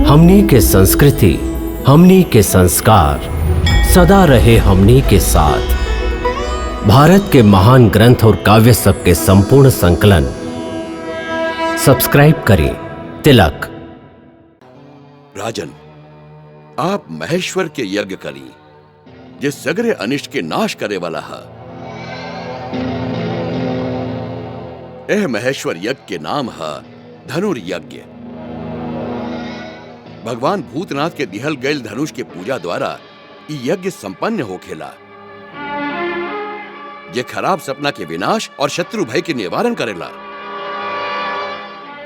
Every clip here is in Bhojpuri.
हमनी के संस्कृति, हमनी के संस्कार सदा रहे हमनी के साथ। भारत के महान ग्रंथ और काव्य सब के संपूर्ण संकलन सब्सक्राइब करें तिलक। राजन, आप महेश्वर के यज्ञ करी जे सगरे अनिष्ट के नाश करे वाला है। यह महेश्वर यज्ञ के नाम है धनुर्यज्ञ। भगवान भूतनाथ के दिहल गैल धनुष के पूजा द्वारा यज्ञ संपन्न होखेला, ये खराब सपना के विनाश और शत्रु भय के निवारण करेला।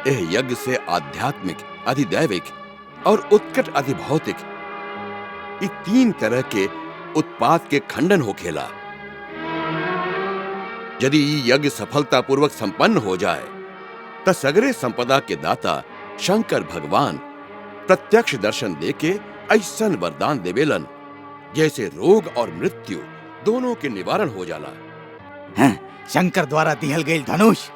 यह यज्ञ से आध्यात्मिक, अधिदैविक और उत्कट अधिभौतिक ये तीन तरह के उत्पाद के खंडन होखेला। यदि ये यज्ञ सफलतापूर्वक संपन्न हो जाए तो सगरे संपदा के दाता शंकर भगवान प्रत्यक्ष दर्शन देके ऐसन वरदान देवेलन जैसे रोग और मृत्यु दोनों के निवारण हो जाला। शंकर द्वारा दिहल गई धनुष।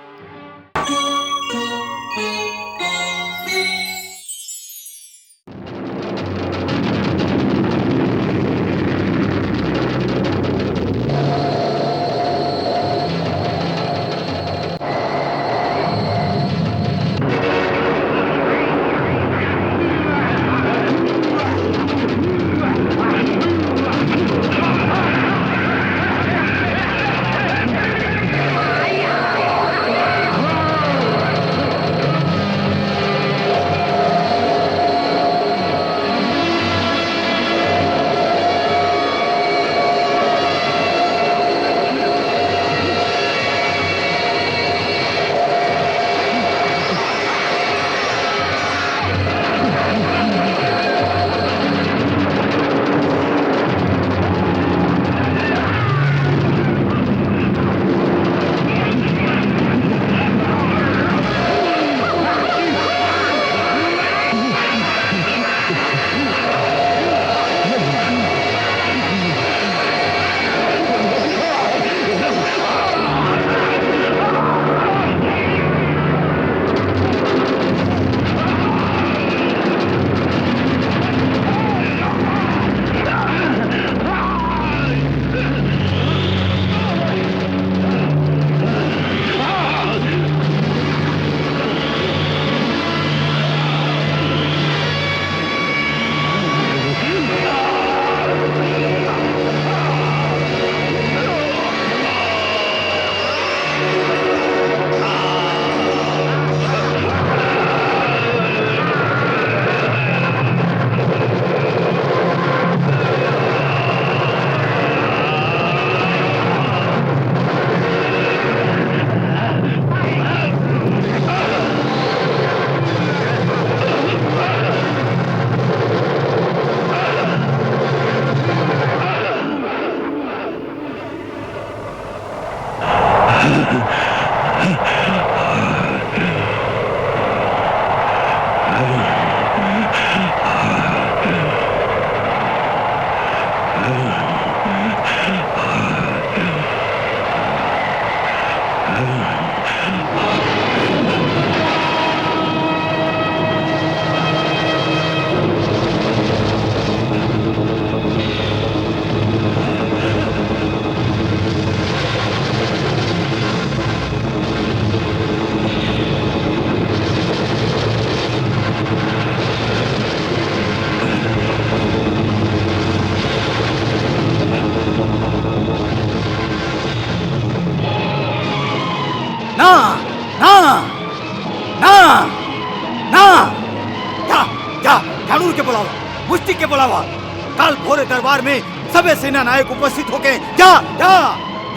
काल भोरे दरबार में सबे सेना नायक उपस्थित होके जा जा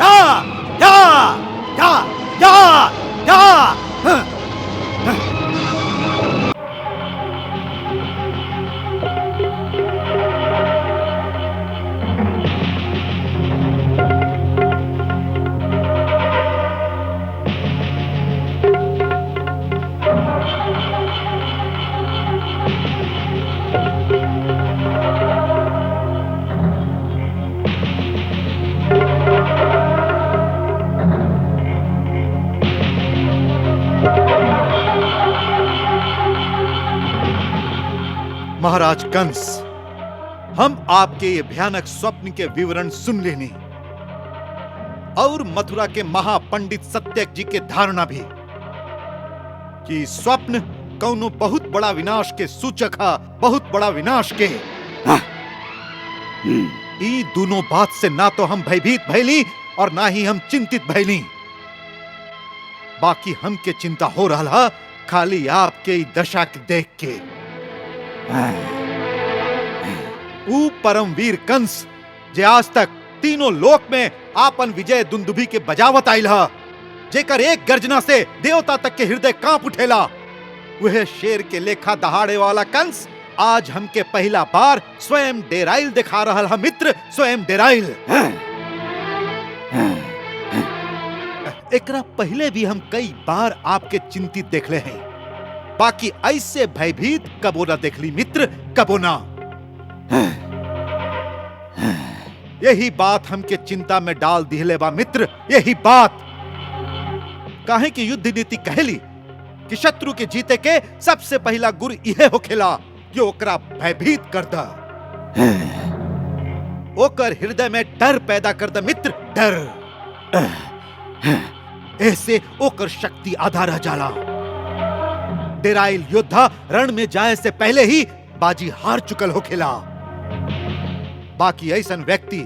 जा जा जा जा जा। महाराज कंस, हम आपके ये भयानक स्वप्न के विवरण सुन लेने और मथुरा के महापंडित सत्यक जी के धारणा भी कि स्वप्न कौनो बहुत बड़ा विनाश के सूचक है, बहुत बड़ा विनाश के। ई दोनों बात से ना तो हम भयभीत भैली और ना ही हम चिंतित भैली। बाकी हमके चिंता हो रहा है खाली आपके ई दशा के देख के। ऊ परमवीर कंस जे आज तक तीनों लोक में आपन विजय दुंदुभी के बजावत आइल है, जेकर एक गर्जना से देवता तक के हृदय कांप उठेला, वह शेर के लेखा दहाड़े वाला कंस आज हमके पहला बार स्वयं डेराइल दिखा रहा है मित्र, स्वयं डेराइल। एकरा पहले भी हम कई बार आपके चिंतित देखले हैं, बाकी ऐसे भयभीत कबो ना देखली मित्र, कबो ना। यही बात हमके चिंता में डाल दिहले बा मित्र, यही बात। काहे कि युद्ध नीति कहली कि शत्रु के जीते के सबसे पहला गुर यह होखेला कि ओकरा भयभीत कर दा, ओकर हृदय में डर पैदा कर दा मित्र, डर। ऐसे ओकर शक्ति आधा रह जाला। डेराइल योद्धा रण में जाए से पहले ही बाजी हार चुकल होखेला। बाकी ऐसन व्यक्ति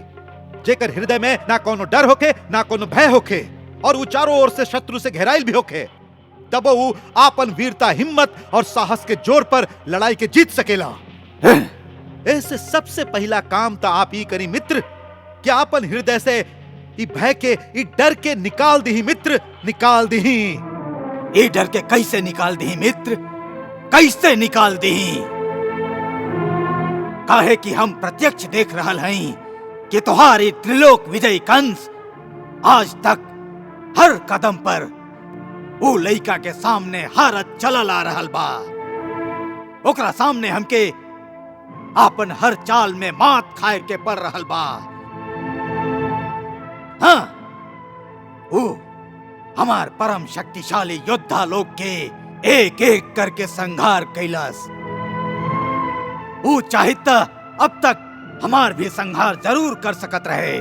जेकर हृदय में ना कोनो डर होके ना कोनो भय होके और वो चारों ओर से शत्रु से घेराइल भी होके, तब वो आपन वीरता, हिम्मत और साहस के जोर पर लड़ाई के जीत सकेला। ऐसे सबसे पहला काम तो आप ही करी मित्र कि आपन हृदय से ई भय के, ई डर के निकाल दी मित्र, निकाल दी। ये डर के कैसे निकाल दी मित्र, कैसे निकाल दी? काहे कि हम प्रत्यक्ष देख रहल हई कि तुम्हारी त्रिलोक विजयी कंस आज तक हर कदम पर वो लइका के सामने हारत चलल आ रहल बा। ओकरा सामने हमके आपन हर चाल में मात खाए के पड़ रहल बा। हाँ, वो हमार परम शक्तिशाली योद्धा लोग के एक एक करके संहार कैलास। वो चाहित अब तक हमार भी संहार जरूर कर सकत रहे,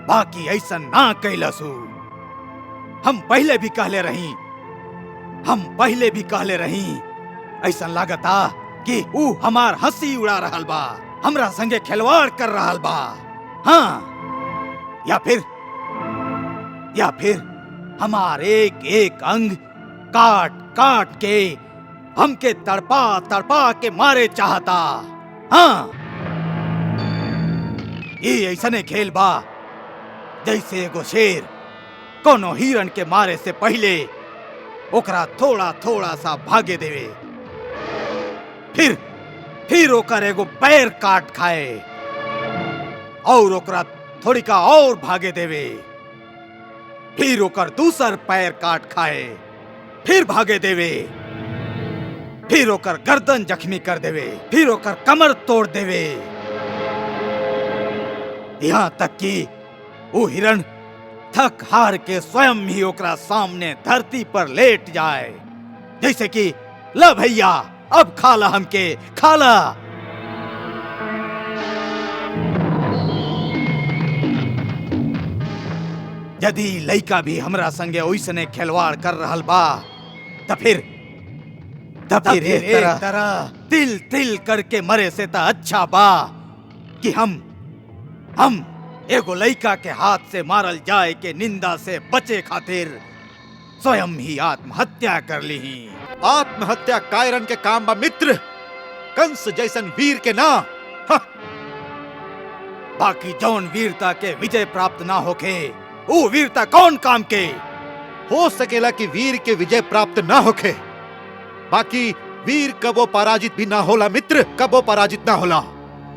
बाकी ऐसा ना कैलसू। हम पहले भी कहले रही, ऐसा लागता कि वो हमार हंसी उड़ा रहल बा, हमरा संगे खिलवाड़ कर रहल बा। हाँ, या फिर हमार एक एक अंग काट काट के हमके तड़पा तड़पा के मारे चाहता। हाँ, ये ऐसने खेल बा जैसे एगो शेर कोनो हिरण के मारे से पहले ओकरा थोड़ा थोड़ा सा भागे देवे, फिर ओकर एगो पैर काट खाए और ओकरा थोड़ी का और भागे देवे, फिर ओकर दूसर पैर काट खाए, फिर भागे देवे, फिर ओकर गर्दन जख्मी कर देवे, फिर ओकर कमर तोड़ देवे, यहाँ तक कि वो हिरण थक हार के स्वयं ही ओकरा सामने धरती पर लेट जाए, जैसे कि ला भैया अब खाला हमके, खाला। यदि लइका भी हमरा संगे ओइसने खिलवाड़ कर रहल बा, त फिर एक तरह तिल तिल करके मरे से त अच्छा बा कि हम एगो लइका के हाथ से मारल जाए के निंदा से बचे खातिर स्वयं ही आत्महत्या कर ली। आत्महत्या कायरन के काम बा मित्र, कंस जैसन वीर के ना। बाकी जौन वीरता के विजय प्राप्त ना होके वो वीरता कौन काम के? हो सकेला कि वीर के विजय प्राप्त ना होके, बाकी वीर कबो पराजित भी ना होला मित्र, कबो पराजित ना होला।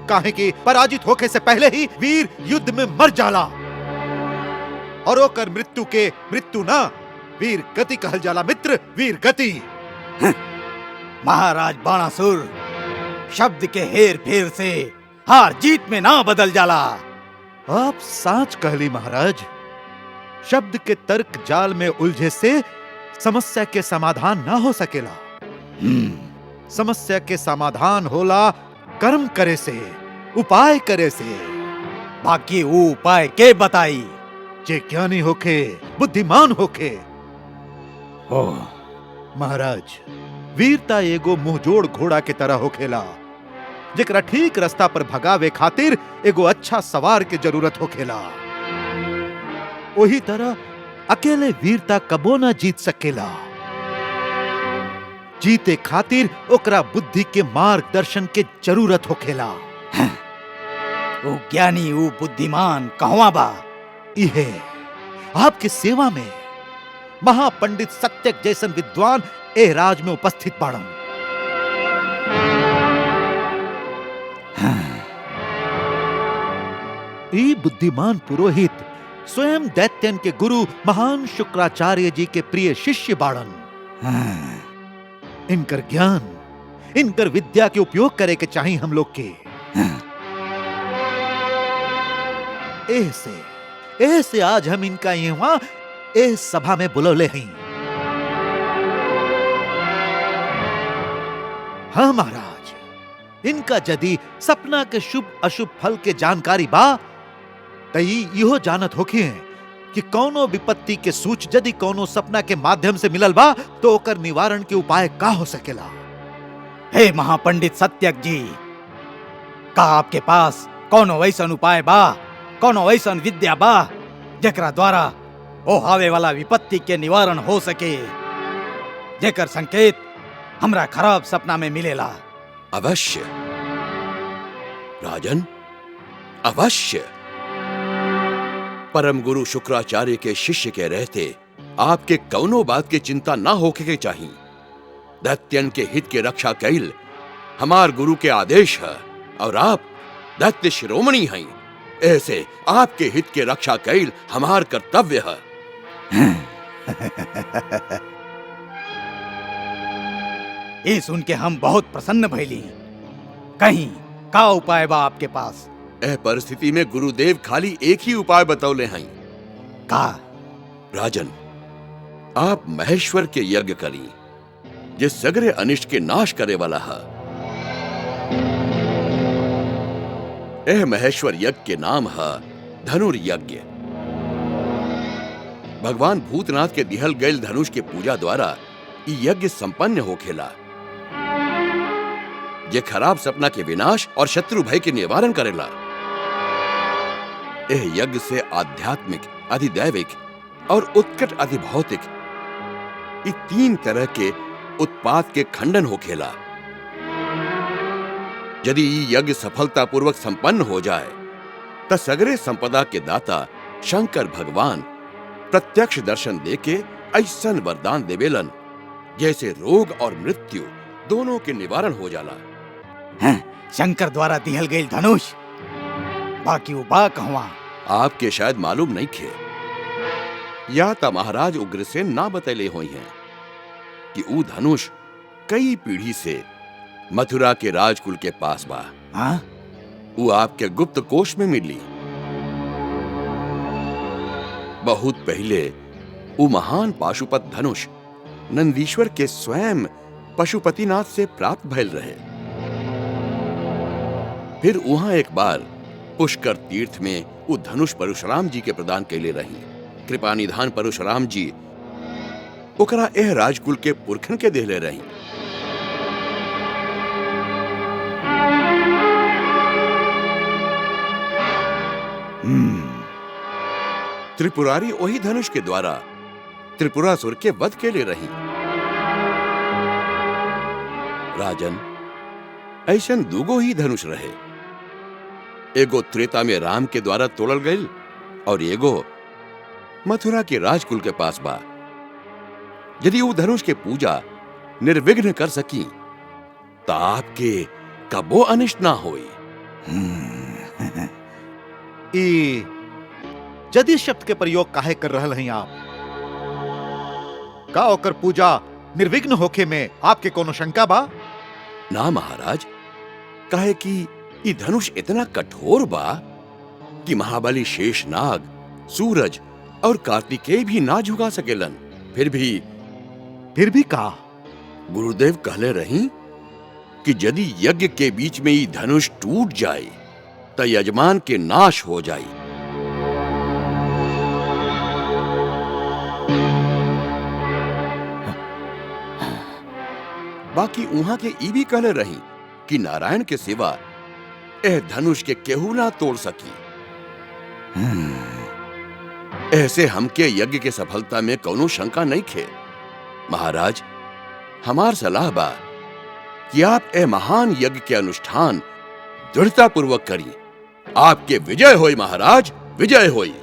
काहे कि पराजित होके से पहले ही वीर युद्ध में मर जाला और ओकर मृत्यु के मृत्यु ना वीर गति कहल जाला मित्र, वीर गति। महाराज बाणासुर, शब्द के हेर फेर से हार जीत में ना बदल जाला। आप साच कहली महाराज, शब्द के तर्क जाल में उलझे से समस्या के समाधान ना हो सकेला। समस्या के समाधान होला कर्म करे से, उपाय करे से। बाकी वो उपाय के बताई? जे ज्ञानी होके, बुद्धिमान होके। ओह, महाराज, वीरता एगो मुंहजोड़ घोड़ा के तरह होखेला, जेकरा ठीक रास्ता पर भगावे खातिर एगो अच्छा सवार के जरूरत होखेला। वही तरह अकेले वीरता कबो ना जीत सकेला। जीते खातिर ओकरा बुद्धि के मार्गदर्शन के जरूरत होखेला। वो ज्ञानी, वो बुद्धिमान कहवा बा? इहे आपके सेवा में महापंडित सत्यक जैसन विद्वान ए राज में उपस्थित बाड़न। ई बुद्धिमान पुरोहित स्वयं दैत्यन के गुरु महान शुक्राचार्य जी के प्रिय शिष्य बाड़न। इनकर ज्ञान, इनकर विद्या के उपयोग करे के चाहिए हम लोग के। ऐसे आज हम इनका यहाँ इस सभा में बुलौले हैं। हाँ महाराज, इनका यदि सपना के शुभ अशुभ फल के जानकारी बा तई इहो जानत होखी है कि कौनो विपत्ति के सूच यदि कौनो सपना के माध्यम से मिलल बा तो ओकर निवारण के उपाय का हो सकेला। हे महापंडित सत्यक जी, का आपके पास कौनो वैसन उपाय बा, कौनो वैसन विद्या बा जेकरा द्वारा ओ आवे वाला विपत्ति के निवारण हो सके, जेकर संकेत हमरा खराब सपना में मिलेला? अवश्य राजन, अवश्य। परम गुरु शुक्राचार्य के शिष्य के रहते आपके कौनो बात की चिंता ना होके के चाहिए। दैत्यन के हित के रक्षा कैल हमार गुरु के आदेश है और आप दैत्य शिरोमणि हैं। ऐसे आपके हित के रक्षा कैल हमार कर्तव्य है। ये सुन के हम बहुत प्रसन्न भइली। कहीं का उपाय बा आपके पास? यह परिस्थिति में गुरुदेव खाली एक ही उपाय बतौले हैं। का? राजन, आप महेश्वर के यज्ञ करी जिस सगरे अनिष्ट के नाश करे वाला है। यह महेश्वर यज्ञ के नाम है धनुर्यज्ञ। भगवान भूतनाथ के दिहल गैल धनुष के पूजा द्वारा यज्ञ संपन्न होखेला, ये खराब सपना के विनाश और शत्रु भय के निवारण करेला। यह यज्ञ से आध्यात्मिक, अधिदैविक और उत्कट अधिभौतिक ये तीन तरह के उत्पाद के खंडन होखेला। यदि ये यज्ञ सफलतापूर्वक संपन्न हो जाए तो सगरे संपदा के दाता शंकर भगवान प्रत्यक्ष दर्शन देके ऐसन वरदान देवेलन जैसे रोग और मृत्यु दोनों के निवारण हो जाला। शंकर द्वारा दिहल गई धनुष, बाकी वो बा कहवा? आपके शायद मालूम नहीं खे, या तो महाराज उग्रसेन ना बतैले हुई हैं कि वो धनुष कई पीढ़ी से मथुरा के राजकुल के पास बा। हाँ? वो आपके गुप्त कोश में मिली। बहुत पहले वो महान पाशुपत धनुष नंदीश्वर के स्वयं पशुपतिनाथ से प्राप्त भइल रहे। फिर वहां एक बार पुष्कर तीर्थ में वो धनुष परशुराम जी के प्रदान कैले रही। कृपा निधान परशुराम जी ओकरा एह राजकुल के पुरखन के देले रही। त्रिपुरारी वही धनुष के द्वारा त्रिपुरासुर के वध के लिए रही। राजन, ऐसन दूगो ही धनुष रहे, एगो त्रेता में राम के द्वारा तोड़ल गई और एगो मथुरा के राजकुल के पास बा। यदि वो धनुष के पूजा निर्विघ्न कर सकी तो आपके कबो अनिष्ट ना होई। यदि शब्द के प्रयोग काहे कर रहल हैं आप? का ओकर पूजा निर्विघ्न होखे में आपके कोनो शंका बा? ना महाराज, काहे कि ये धनुष इतना कठोर बा कि महाबली शेषनाग, सूरज और कार्तिकेय भी ना झुका सकेलन। फिर भी का? गुरुदेव कहले रही कि यदि यज्ञ के बीच में ही धनुष टूट जाए तो यजमान के नाश हो जाए। बाकी उहाँ के ई भी कहले रही कि नारायण के सिवा एह धनुष के केहू ना तोड़ सकी। ऐसे हमके यज्ञ के सफलता में कौनो शंका नहीं खे। महाराज, हमार सलाह बा कि आप ए महान यज्ञ के अनुष्ठान दृढ़ता पूर्वक करिए। आपके विजय होई महाराज, विजय होई।